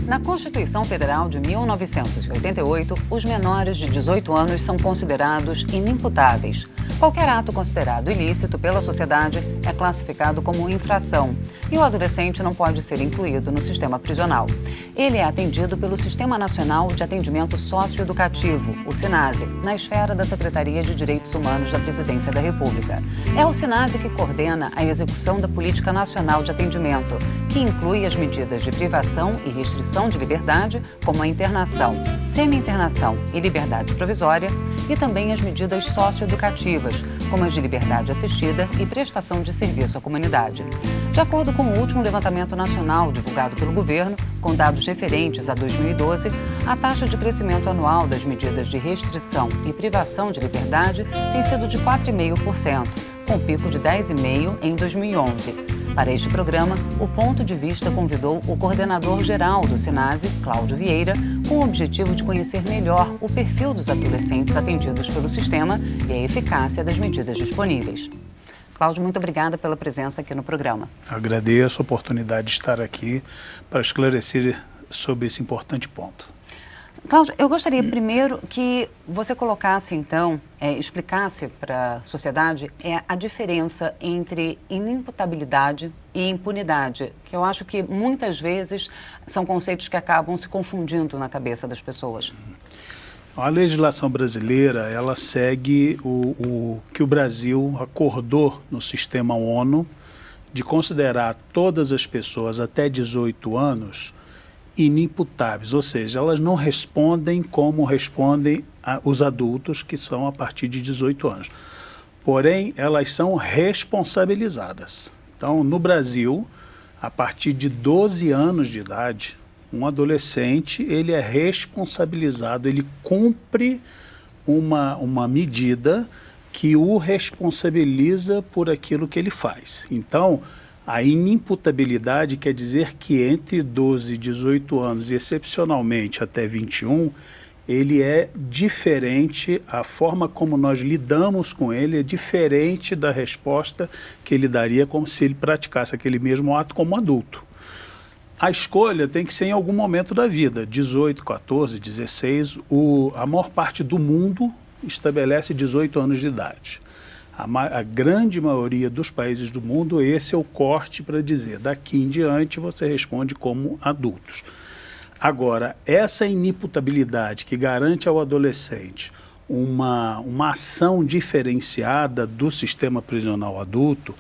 Na Constituição Federal de 1988, os menores de 18 anos são considerados inimputáveis. Qualquer ato considerado ilícito pela sociedade é classificado como infração e o adolescente não pode ser incluído no sistema prisional. Ele é atendido pelo Sistema Nacional de Atendimento Socioeducativo, o SINASE, na esfera da Secretaria de Direitos Humanos da Presidência da República. É o SINASE que coordena a execução da Política Nacional de Atendimento, que inclui as medidas de privação e restrição de liberdade, como a internação, semi-internação e liberdade provisória, e também as medidas socioeducativas, como as de liberdade assistida e prestação de serviço à comunidade. De acordo com o último levantamento nacional divulgado pelo governo, com dados referentes a 2012, a taxa de crescimento anual das medidas de restrição e privação de liberdade tem sido de 4,5%, com pico de 10,5% em 2011. Para este programa, o Ponto de Vista convidou o coordenador-geral do SINASE, Cláudio Vieira, com o objetivo de conhecer melhor o perfil dos adolescentes atendidos pelo sistema e a eficácia das medidas disponíveis. Cláudio, muito obrigada pela presença aqui no programa. Agradeço a oportunidade de estar aqui para esclarecer sobre esse importante ponto. Cláudio, eu gostaria primeiro que você colocasse, então, explicasse para a sociedade a diferença entre inimputabilidade e impunidade, que eu acho que muitas vezes são conceitos que acabam se confundindo na cabeça das pessoas. A legislação brasileira, ela segue o que o Brasil acordou no sistema ONU de considerar todas as pessoas até 18 anos inimputáveis, ou seja, elas não respondem como respondem os adultos que são a partir de 18 anos. Porém, elas são responsabilizadas. Então, no Brasil, a partir de 12 anos de idade, um adolescente, ele é responsabilizado, ele cumpre uma medida que o responsabiliza por aquilo que ele faz. Então, a inimputabilidade quer dizer que entre 12 e 18 anos e excepcionalmente até 21, ele é diferente, a forma como nós lidamos com ele é diferente da resposta que ele daria como se ele praticasse aquele mesmo ato como adulto. A escolha tem que ser em algum momento da vida, 18, 14, 16, a maior parte do mundo estabelece 18 anos de idade. A grande maioria dos países do mundo, esse é o corte para dizer, daqui em diante você responde como adultos. Agora, essa inimputabilidade que garante ao adolescente uma ação diferenciada do sistema prisional adulto,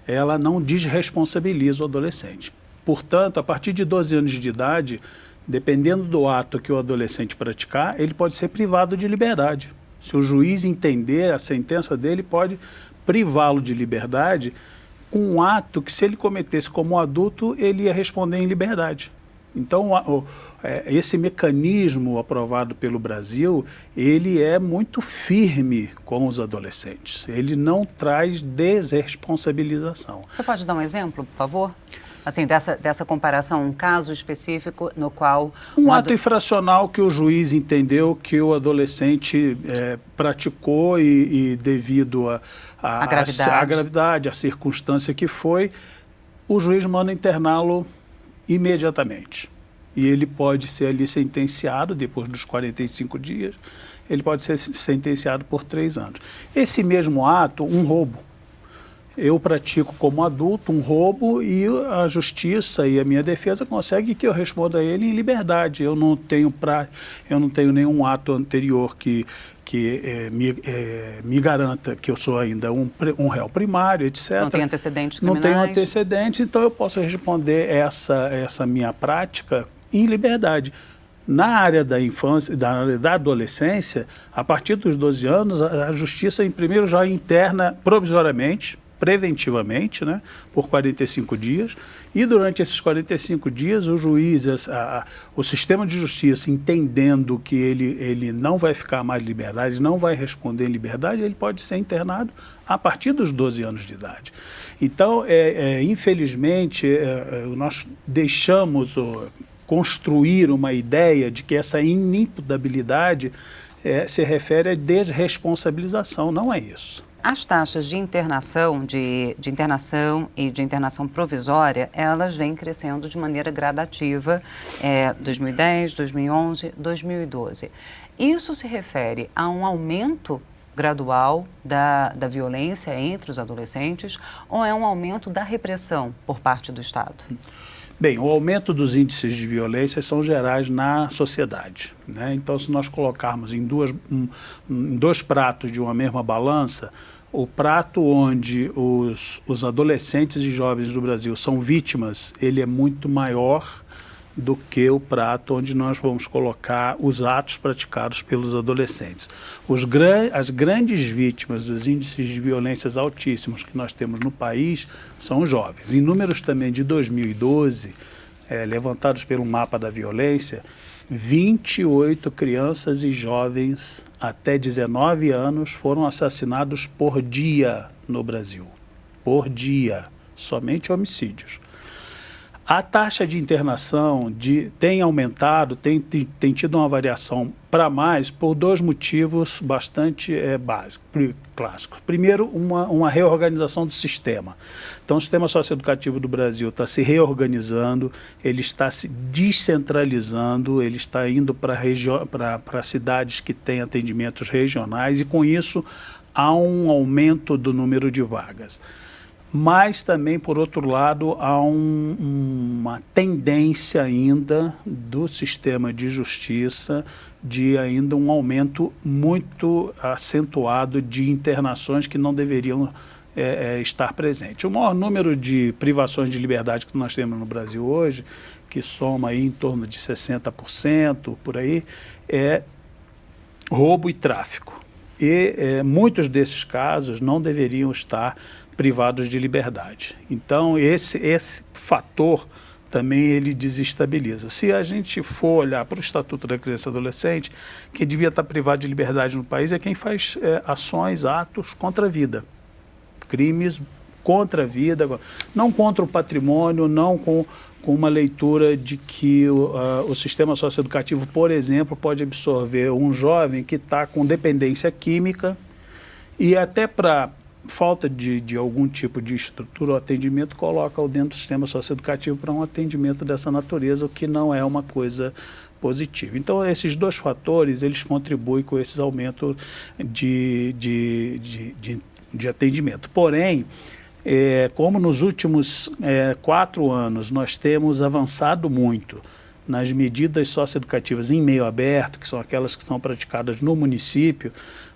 ela não desresponsabiliza o adolescente. Portanto, a partir de 12 anos de idade, dependendo do ato que o adolescente praticar, ele pode ser privado de liberdade. Se o juiz entender a sentença dele, pode privá-lo de liberdade com um ato que, se ele cometesse como adulto, ele ia responder em liberdade. Então, esse mecanismo aprovado pelo Brasil, ele é muito firme com os adolescentes. Ele não traz desresponsabilização. Você pode dar um exemplo, por favor? Assim, dessa comparação, um caso específico no qual... Um ato infracional que o juiz entendeu que o adolescente praticou e devido à gravidade, à circunstância que foi, o juiz manda interná-lo imediatamente. E ele pode ser ali sentenciado, depois dos 45 dias, ele pode ser sentenciado por 3 anos. Esse mesmo ato, um roubo. Eu pratico como adulto um roubo e a justiça e a minha defesa conseguem que eu responda a ele em liberdade. Eu não tenho nenhum ato anterior que me garanta que eu sou ainda um réu primário, etc. Não tem antecedentes criminais? Não tenho antecedentes, então eu posso responder essa minha prática em liberdade. Na área da infância, na área da adolescência, a partir dos 12 anos, a justiça, em primeiro, já interna provisoriamente, preventivamente, né, por 45 dias, e durante esses 45 dias o juiz, o sistema de justiça, entendendo que ele não vai ficar mais em liberdade, não vai responder em liberdade, ele pode ser internado a partir dos 12 anos de idade. Então, infelizmente, nós deixamos construir uma ideia de que essa inimputabilidade se refere à desresponsabilização. Não é isso. As taxas de internação, de internação e de internação provisória, elas vêm crescendo de maneira gradativa, 2010, 2011, 2012. Isso se refere a um aumento gradual da violência entre os adolescentes ou é um aumento da repressão por parte do Estado? Bem, o aumento dos índices de violência são gerais na sociedade, né? Então, se nós colocarmos em dois pratos de uma mesma balança, o prato onde os adolescentes e jovens do Brasil são vítimas, ele é muito maior do que o prato onde nós vamos colocar os atos praticados pelos adolescentes. As grandes vítimas dos índices de violências altíssimos que nós temos no país são os jovens. Em números também de 2012, levantados pelo Mapa da Violência, 28 crianças e jovens até 19 anos foram assassinados por dia no Brasil. Por dia. Somente homicídios. A taxa de internação tem aumentado, tem tido uma variação para mais por dois motivos bastante básicos, clássicos. Primeiro, uma reorganização do sistema. Então, o sistema socioeducativo do Brasil está se reorganizando, ele está se descentralizando, ele está indo para cidades que têm atendimentos regionais e, com isso, há um aumento do número de vagas. Mas também, por outro lado, há uma tendência ainda do sistema de justiça de ainda um aumento muito acentuado de internações que não deveriam estar presentes. O maior número de privações de liberdade que nós temos no Brasil hoje, que soma aí em torno de 60%, por aí, é roubo e tráfico. E muitos desses casos não deveriam estar privados de liberdade. Então, esse fator também ele desestabiliza. Se a gente for olhar para o Estatuto da Criança e Adolescente, quem devia estar privado de liberdade no país é quem faz ações, atos contra a vida. Crimes contra a vida, não contra o patrimônio, não com uma leitura de que o sistema socioeducativo, por exemplo, pode absorver um jovem que está com dependência química e até para falta de algum tipo de estrutura ou atendimento, coloca-o dentro do sistema socioeducativo para um atendimento dessa natureza, o que não é uma coisa positiva. Então, esses dois fatores, eles contribuem com esses aumentos de atendimento. Porém, como nos últimos 4 anos nós temos avançado muito nas medidas socioeducativas em meio aberto, que são aquelas que são praticadas no município,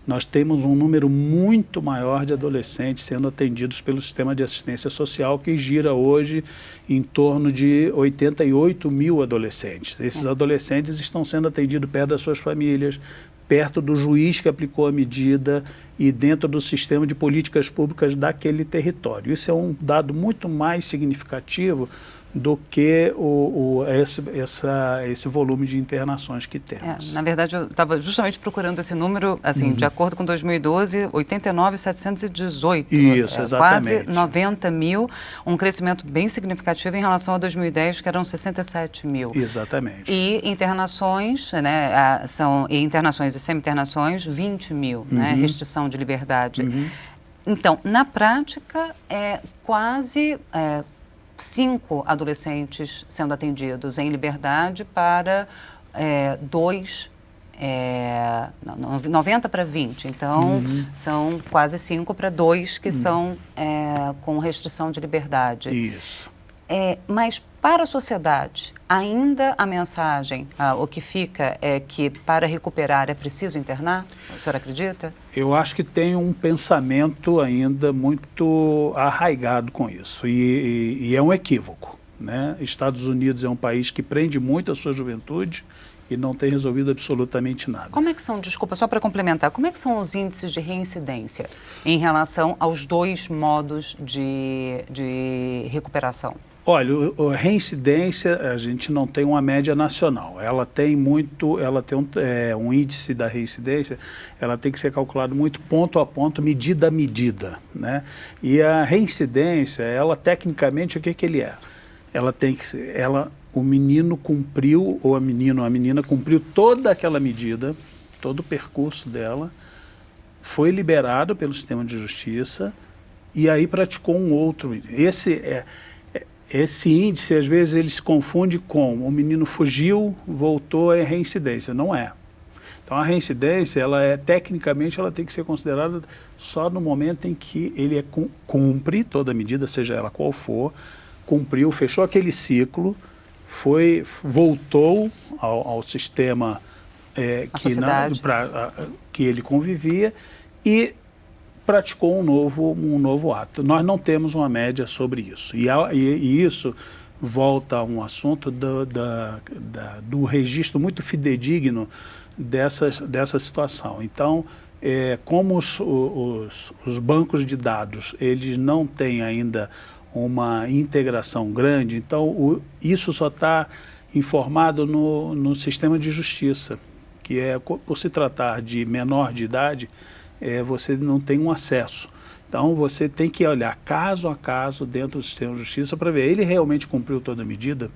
nós temos um número muito maior de adolescentes sendo atendidos pelo sistema de assistência social, que gira hoje em torno de 88 mil adolescentes. Esses adolescentes estão sendo atendidos perto das suas famílias, perto do juiz que aplicou a medida e dentro do sistema de políticas públicas daquele território. Isso é um dado muito mais significativo do que esse volume de internações que temos. Na verdade, eu estava justamente procurando esse número, assim, de acordo com 2012, 89.718. Isso, exatamente. Quase 90 mil, um crescimento bem significativo em relação a 2010, que eram 67 mil. Exatamente. E internações, né, são internações e semi-internações, 20 mil, né, restrição de liberdade. Então, na prática, quase 5 adolescentes sendo atendidos em liberdade para 90 para 20. Então, são quase 5 para 2 que são com restrição de liberdade. Isso. Mas para a sociedade, ainda a mensagem, o que fica é que para recuperar é preciso internar? O senhor acredita? Eu acho que tem um pensamento ainda muito arraigado com isso e é um equívoco, né? Estados Unidos é um país que prende muito a sua juventude e não tem resolvido absolutamente nada. Como é que são, desculpa, só para complementar, como é que são os índices de reincidência em relação aos dois modos de recuperação? Olha, a reincidência, a gente não tem uma média nacional. Ela tem um índice da reincidência, ela tem que ser calculado muito ponto a ponto, medida a medida, né? E a reincidência, ela tecnicamente, o que ele é? Ela tem que ser, o menino cumpriu, ou a menina cumpriu toda aquela medida, todo o percurso dela, foi liberado pelo sistema de justiça e aí praticou um outro. Esse índice, às vezes, ele se confunde com o menino fugiu, voltou, é reincidência. Não é. Então, a reincidência, tecnicamente, ela tem que ser considerada só no momento em que ele cumpre toda a medida, seja ela qual for, cumpriu, fechou aquele ciclo, voltou ao sistema que ele convivia e praticou um novo ato. Nós não temos uma média sobre isso. E isso volta a um assunto do registro muito fidedigno dessa situação. Então, como os bancos de dados eles não têm ainda uma integração grande, então isso só está informado no sistema de justiça, que por se tratar de menor de idade, você não tem um acesso. Então, você tem que olhar caso a caso dentro do sistema de justiça para ver, ele realmente cumpriu toda a medida?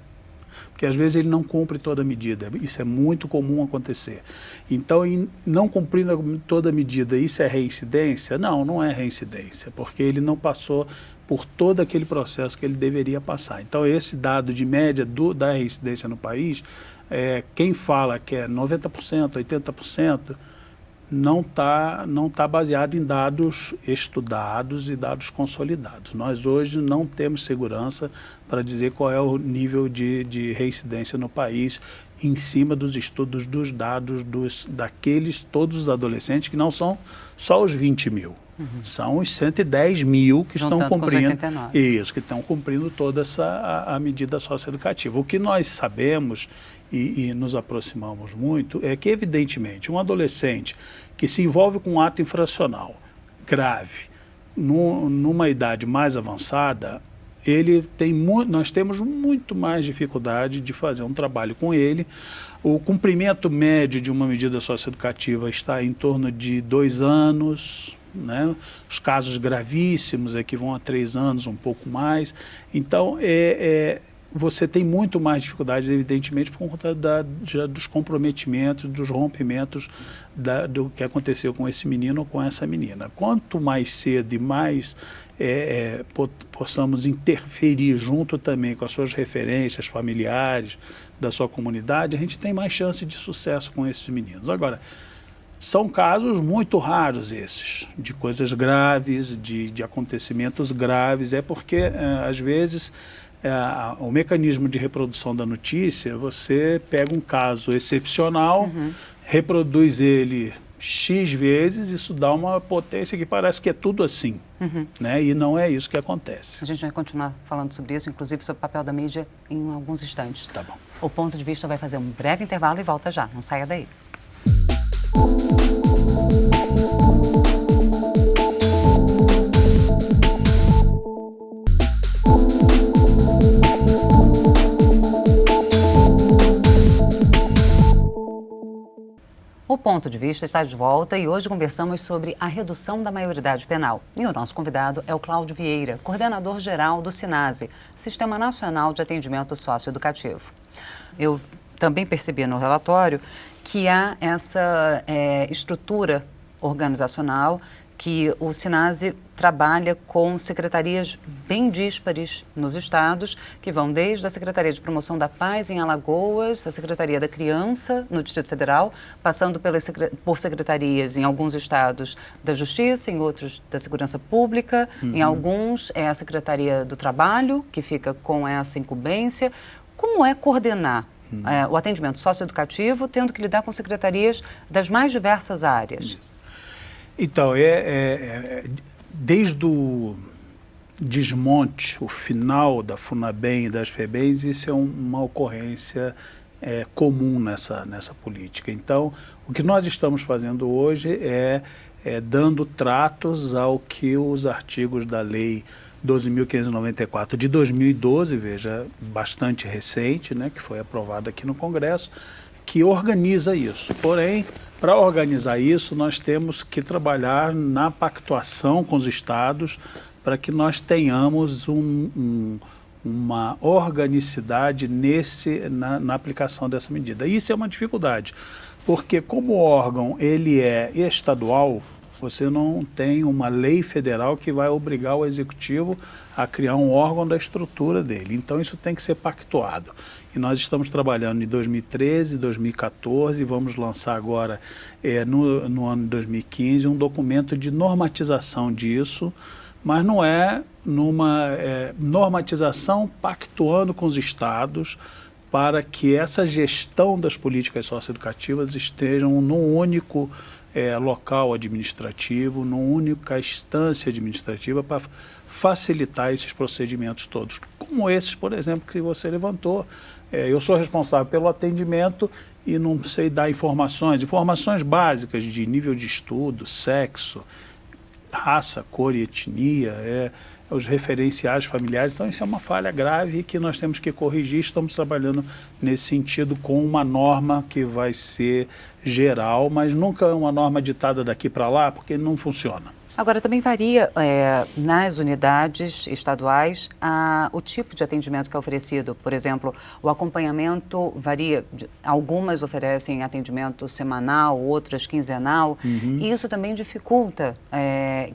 Porque às vezes ele não cumpre toda a medida, isso é muito comum acontecer. Então, não cumprindo toda a medida, isso é reincidência? Não, não é reincidência, porque ele não passou por todo aquele processo que ele deveria passar. Então, esse dado de média da reincidência no país, quem fala que é 90%, 80%, não tá baseado em dados estudados e dados consolidados. Nós hoje não temos segurança para dizer qual é o nível de reincidência no país em cima dos estudos dos dados daqueles todos os adolescentes que não são só os 20 mil. São os 110 mil que estão cumprindo isso, que estão cumprindo toda a medida socioeducativa. O que nós sabemos e nos aproximamos muito é que, evidentemente, um adolescente que se envolve com um ato infracional grave, numa idade mais avançada, nós temos muito mais dificuldade de fazer um trabalho com ele. O cumprimento médio de uma medida socioeducativa está em torno de 2 anos, né? Os casos gravíssimos que vão a 3 anos, um pouco mais. Então, você tem muito mais dificuldades, evidentemente, por conta dos comprometimentos, dos rompimentos do que aconteceu com esse menino ou com essa menina. Quanto mais cedo e mais possamos interferir junto também com as suas referências familiares, da sua comunidade, a gente tem mais chance de sucesso com esses meninos. Agora, são casos muito raros esses, de coisas graves, de acontecimentos graves, porque, às vezes, o mecanismo de reprodução da notícia, você pega um caso excepcional, reproduz ele X vezes, isso dá uma potência que parece que é tudo assim, né? E não é isso que acontece. A gente vai continuar falando sobre isso, inclusive sobre o papel da mídia, em alguns instantes. Tá bom. O Ponto de Vista vai fazer um breve intervalo e volta já, não saia daí. O Ponto de Vista está de volta e hoje conversamos sobre a redução da maioridade penal. E o nosso convidado é o Cláudio Vieira, coordenador-geral do SINASE, Sistema Nacional de Atendimento Socioeducativo. Eu também percebi no relatório que há essa estrutura organizacional que o SINASE trabalha com secretarias bem díspares nos estados, que vão desde a Secretaria de Promoção da Paz em Alagoas, a Secretaria da Criança no Distrito Federal, passando por secretarias em alguns estados da Justiça, em outros da Segurança Pública, em alguns é a Secretaria do Trabalho, que fica com essa incumbência. Como é coordenar o atendimento socioeducativo, tendo que lidar com secretarias das mais diversas áreas? Isso. Então, desde o desmonte, o final da FUNABEM e das FEBEMs, isso é uma ocorrência comum nessa política. Então, o que nós estamos fazendo hoje é dando tratos ao que os artigos da Lei 12.594 de 2012, veja, bastante recente, né, que foi aprovada aqui no Congresso, que organiza isso. Porém, para organizar isso, nós temos que trabalhar na pactuação com os estados para que nós tenhamos uma organicidade na aplicação dessa medida. Isso é uma dificuldade, porque como o órgão ele é estadual, Você não tem uma lei federal que vai obrigar o executivo a criar um órgão da estrutura dele. Então, isso tem que ser pactuado. E nós estamos trabalhando em 2013, 2014, vamos lançar agora, no ano de 2015, um documento de normatização disso, mas não é numa normatização pactuando com os estados para que essa gestão das políticas socioeducativas estejam num único local administrativo, numa única instância administrativa para facilitar esses procedimentos todos, como esses, por exemplo, que você levantou. Eu sou responsável pelo atendimento e não sei dar informações básicas de nível de estudo, sexo, raça, cor e etnia, os referenciais familiares. Então, isso é uma falha grave que nós temos que corrigir. Estamos trabalhando nesse sentido com uma norma que vai ser geral, mas nunca uma norma ditada daqui para lá, porque não funciona. Agora, também varia nas unidades estaduais o tipo de atendimento que é oferecido. Por exemplo, o acompanhamento varia. Algumas oferecem atendimento semanal, outras quinzenal. E isso também dificulta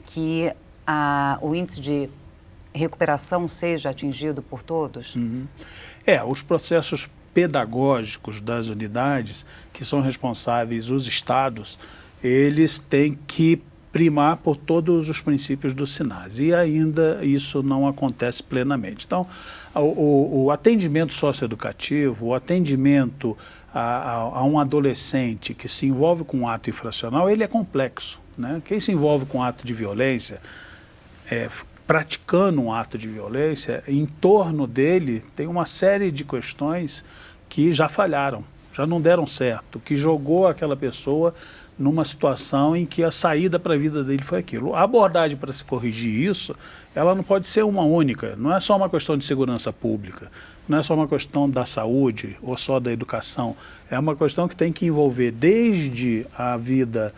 que o índice de recuperação seja atingido por todos? Os processos pedagógicos das unidades, que são responsáveis os estados, eles têm que primar por todos os princípios do SINASE, e ainda isso não acontece plenamente. Então, o atendimento socioeducativo, o atendimento a um adolescente que se envolve com um ato infracional, ele é complexo, né? Quem se envolve com um ato de violência, praticando um ato de violência, em torno dele tem uma série de questões que já falharam, já não deram certo, que jogou aquela pessoa numa situação em que a saída para a vida dele foi aquilo. A abordagem para se corrigir isso, ela não pode ser uma única, não é só uma questão de segurança pública, não é só uma questão da saúde ou só da educação, é uma questão que tem que envolver desde a vida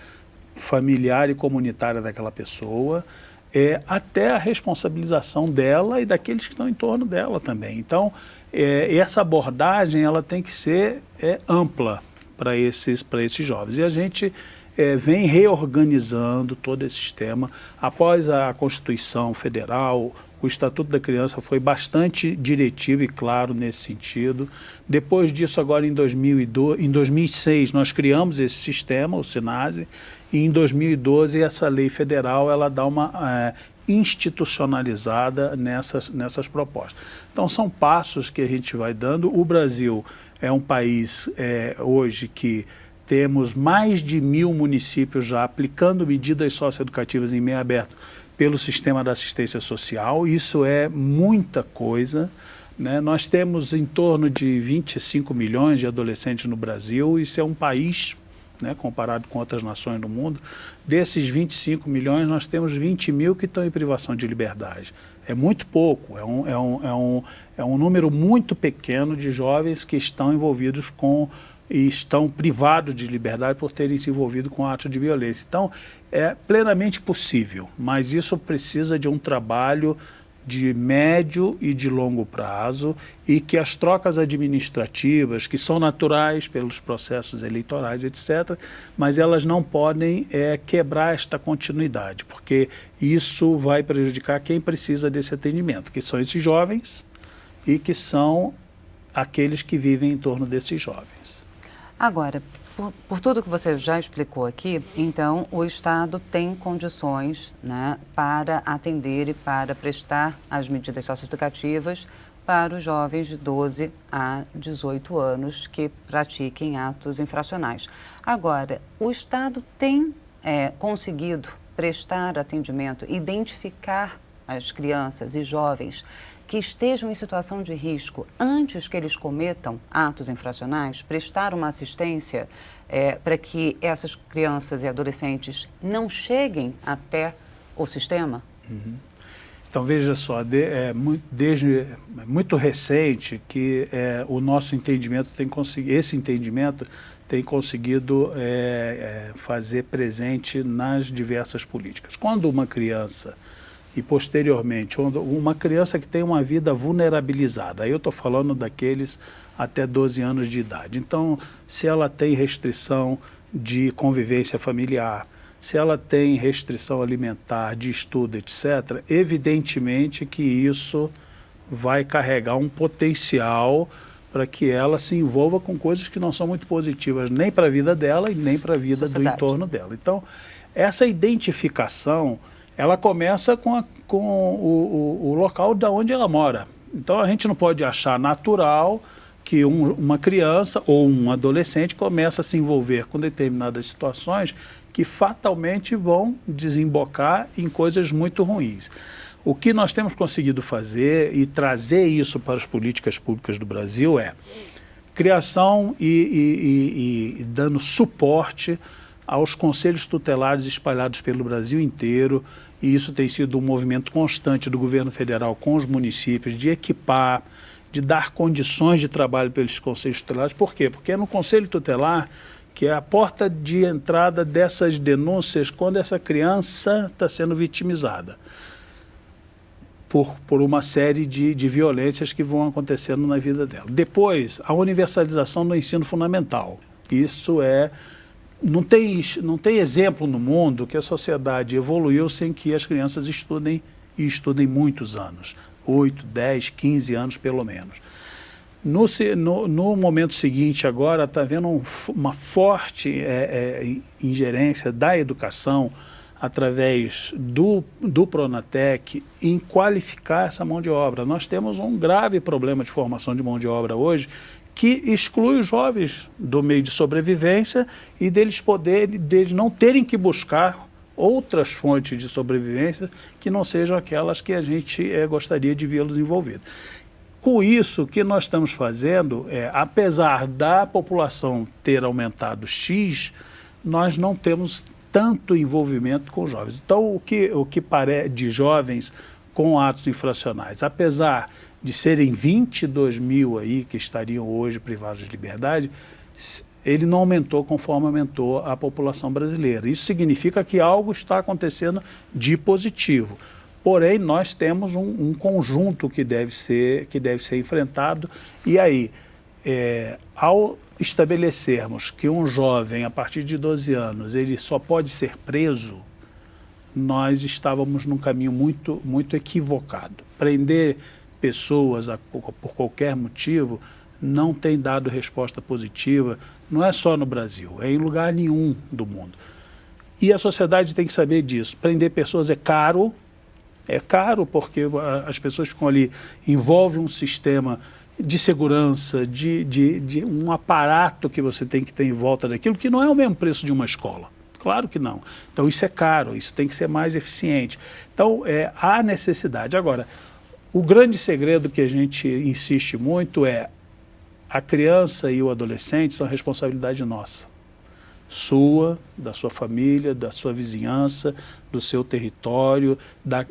familiar e comunitária daquela pessoa, até a responsabilização dela e daqueles que estão em torno dela também. Então, essa abordagem ela tem que ser ampla para esses jovens. E a gente vem reorganizando todo esse sistema. Após a Constituição Federal, o Estatuto da Criança foi bastante diretivo e claro nesse sentido. Depois disso, agora em 2006, nós criamos esse sistema, o SINASE, e em 2012 essa lei federal ela dá uma institucionalizada nessas propostas. Então, são passos que a gente vai dando. O Brasil é um país hoje que temos mais de 1.000 municípios já aplicando medidas socioeducativas em meio aberto pelo sistema da assistência social. Isso é muita coisa, né? Nós temos em torno de 25 milhões de adolescentes no Brasil. Isso é um país, né, comparado com outras nações do mundo. Desses 25 milhões, nós temos 20 mil que estão em privação de liberdade. É muito pouco, é um número muito pequeno de jovens que estão envolvidos e estão privados de liberdade por terem se envolvido com atos de violência. Então, é plenamente possível, mas isso precisa de um trabalho de médio e de longo prazo e que as trocas administrativas, que são naturais pelos processos eleitorais, etc., mas elas não podem quebrar esta continuidade, porque isso vai prejudicar quem precisa desse atendimento, que são esses jovens e que são aqueles que vivem em torno desses jovens. Agora, por tudo que você já explicou aqui, então o Estado tem condições, né, para atender e para prestar as medidas socioeducativas para os jovens de 12 a 18 anos que pratiquem atos infracionais. Agora, o Estado tem conseguido prestar atendimento, identificar as crianças e jovens que estejam em situação de risco antes que eles cometam atos infracionais, prestar uma assistência para que essas crianças e adolescentes não cheguem até o sistema? Então, veja só, desde muito recente que o nosso entendimento esse entendimento tem conseguido fazer presente nas diversas políticas. Quando uma criança e posteriormente uma criança que tem uma vida vulnerabilizada, aí eu estou falando daqueles até 12 anos de idade. Então, se ela tem restrição de convivência familiar, se ela tem restrição alimentar, de estudo, etc., evidentemente que isso vai carregar um potencial para que ela se envolva com coisas que não são muito positivas, nem para a vida dela e nem para a vida do entorno dela. Então, essa identificação, ela começa com o local de onde ela mora. Então, a gente não pode achar natural que uma criança ou um adolescente começa a se envolver com determinadas situações que fatalmente vão desembocar em coisas muito ruins. O que nós temos conseguido fazer e trazer isso para as políticas públicas do Brasil é criação e dando suporte aos conselhos tutelares espalhados pelo Brasil inteiro, e isso tem sido um movimento constante do governo federal com os municípios, de equipar, de dar condições de trabalho para esses conselhos tutelares. Por quê? Porque é no conselho tutelar que é a porta de entrada dessas denúncias quando essa criança está sendo vitimizada por uma série de violências que vão acontecendo na vida dela. Depois, a universalização do ensino fundamental. Isso não tem exemplo no mundo que a sociedade evoluiu sem que as crianças estudem, e estudem muitos anos, 8, 10, 15 anos pelo menos. No momento seguinte agora está havendo uma forte ingerência da educação através do Pronatec em qualificar essa mão de obra. Nós temos um grave problema de formação de mão de obra hoje que exclui os jovens do meio de sobrevivência e deles não terem que buscar outras fontes de sobrevivência que não sejam aquelas que a gente gostaria de vê-los envolvidos. Com isso, o que nós estamos fazendo apesar da população ter aumentado X, nós não temos tanto envolvimento com jovens. Então, o que parece de jovens com atos infracionais, apesar de serem 22 mil aí que estariam hoje privados de liberdade, ele não aumentou conforme aumentou a população brasileira. Isso significa que algo está acontecendo de positivo. Porém, nós temos um conjunto que deve ser enfrentado. E aí, ao estabelecermos que um jovem, a partir de 12 anos, ele só pode ser preso, nós estávamos num caminho muito, muito equivocado. Prender pessoas por qualquer motivo não tem dado resposta positiva, não é só no Brasil, é em lugar nenhum do mundo. E a sociedade tem que saber disso. Prender pessoas é caro porque as pessoas ficam ali, envolve um sistema de segurança, de um aparato que você tem que ter em volta daquilo, que não é o mesmo preço de uma escola. Claro que não. Então isso é caro, isso tem que ser mais eficiente. Então há necessidade. Agora, o grande segredo que a gente insiste muito é a criança e o adolescente são responsabilidade nossa. Sua, da sua família, da sua vizinhança, do seu território,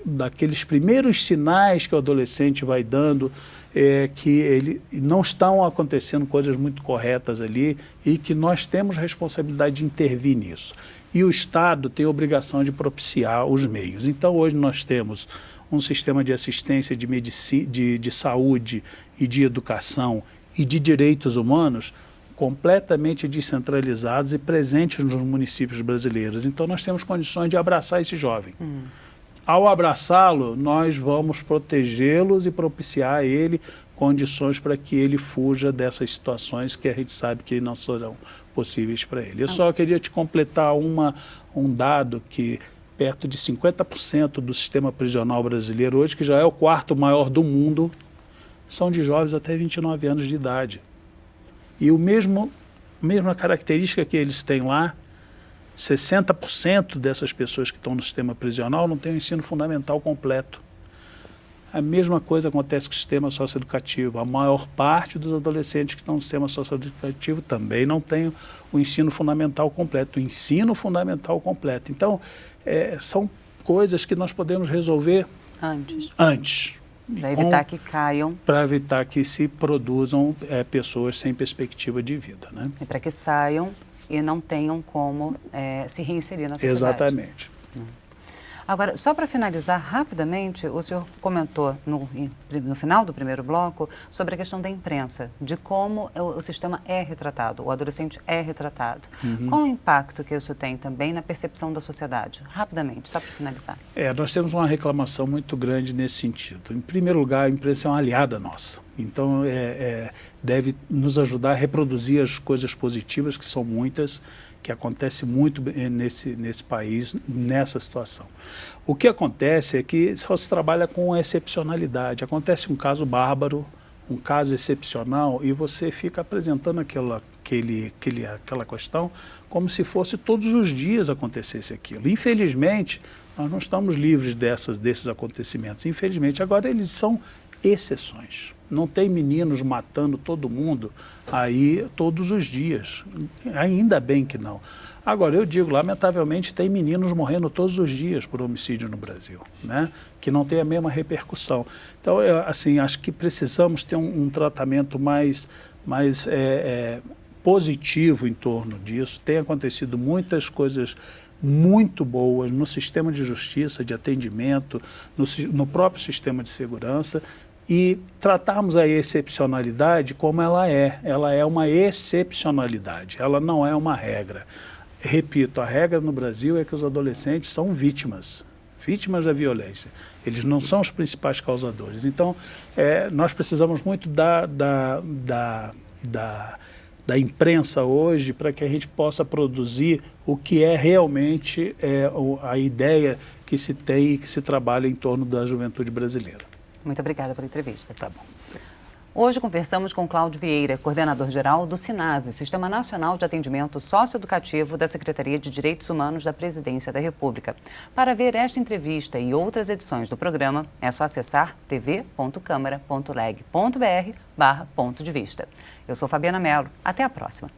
daqueles primeiros sinais que o adolescente vai dando, que não estão acontecendo coisas muito corretas ali e que nós temos responsabilidade de intervir nisso. E o Estado tem a obrigação de propiciar os meios. Então, hoje nós temos um sistema de assistência de medicina, de saúde e de educação e de direitos humanos completamente descentralizados e presentes nos municípios brasileiros. Então, nós temos condições de abraçar esse jovem. Ao abraçá-lo, nós vamos protegê-los e propiciar a ele condições para que ele fuja dessas situações que a gente sabe que não serão possíveis para ele. Eu só queria te completar um dado que perto de 50% do sistema prisional brasileiro hoje, que já é o quarto maior do mundo, são de jovens até 29 anos de idade. E mesma característica que eles têm lá, 60% dessas pessoas que estão no sistema prisional não têm o ensino fundamental completo. A mesma coisa acontece com o sistema socioeducativo. A maior parte dos adolescentes que estão no sistema socioeducativo também não tem o ensino fundamental completo. O ensino fundamental completo. Então, são coisas que nós podemos resolver antes. Para evitar que caiam. Para evitar que se produzam pessoas sem perspectiva de vida, né? E para que saiam e não tenham como se reinserir na sociedade. Exatamente. Agora, só para finalizar rapidamente, o senhor comentou no final do primeiro bloco sobre a questão da imprensa, de como o sistema é retratado, o adolescente é retratado. Qual o impacto que isso tem também na percepção da sociedade? Rapidamente, só para finalizar. Nós temos uma reclamação muito grande nesse sentido. Em primeiro lugar, a imprensa é uma aliada nossa. Então, deve nos ajudar a reproduzir as coisas positivas, que são muitas, que acontece muito nesse país, nessa situação. O que acontece é que só se trabalha com excepcionalidade. Acontece um caso bárbaro, um caso excepcional, e você fica apresentando aquela questão como se fosse todos os dias acontecesse aquilo. Infelizmente, nós não estamos livres desses acontecimentos. Infelizmente, agora eles são exceções. Não tem meninos matando todo mundo aí todos os dias. Ainda bem que não. Agora, eu digo, lamentavelmente, tem meninos morrendo todos os dias por homicídio no Brasil, né? Que não tem a mesma repercussão. Então, assim, acho que precisamos ter um tratamento mais positivo em torno disso. Tem acontecido muitas coisas muito boas no sistema de justiça, de atendimento, no próprio sistema de segurança, e tratarmos a excepcionalidade como ela é. Ela é uma excepcionalidade, ela não é uma regra. Repito, a regra no Brasil é que os adolescentes são vítimas da violência. Eles não são os principais causadores. Então, nós precisamos muito da imprensa hoje para que a gente possa produzir o que é realmente a ideia que se tem e que se trabalha em torno da juventude brasileira. Muito obrigada pela entrevista. Tá bom. Hoje conversamos com Cláudio Vieira, coordenador-geral do SINASE, Sistema Nacional de Atendimento Socioeducativo da Secretaria de Direitos Humanos da Presidência da República. Para ver esta entrevista e outras edições do programa, é só acessar tv.câmara.leg.br/ponto de vista. Eu sou Fabiana Mello. Até a próxima.